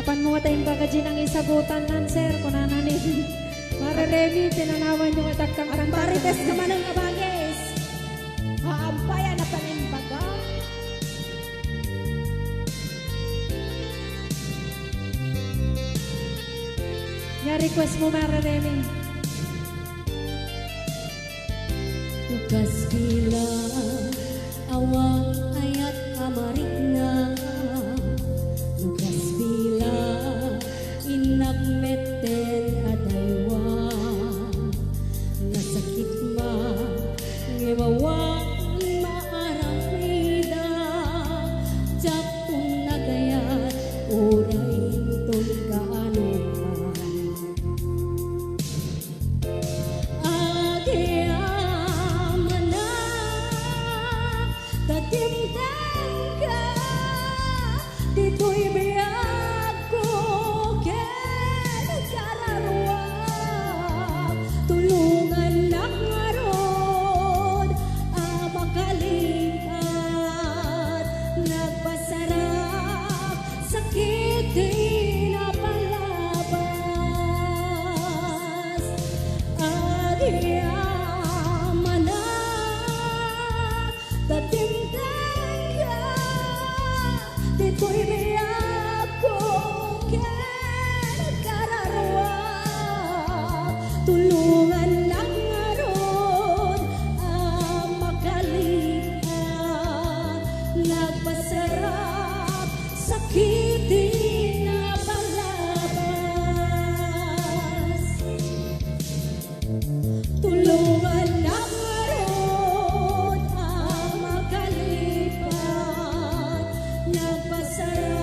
Kapan mo tayong bagajin ang isagutan nan sir kung nananin. Mararemi, tinanawan yung atakang kanta. Marites ka man ang abagis. Haampayan na panimbaga. Ya request mo Mararemi. Tugas bila awang ayat amarik na. Tugas bila inagmeten adaywa. Nasakit ma ngewawang maaramida. Japong nagayat oray ton kaanuhan. Dito'y biyag ko ken kararwa. Tulungan lang aron makalipat. Nagpasarap sakit di napalabas. Agyaman na tatintang ka. Dito'y biyag ko ken kararwa. Tulungan lang aron makalipat. Nagpasarap sakit di napalabas. Tulungan lang aron makalipat. Nagpasarap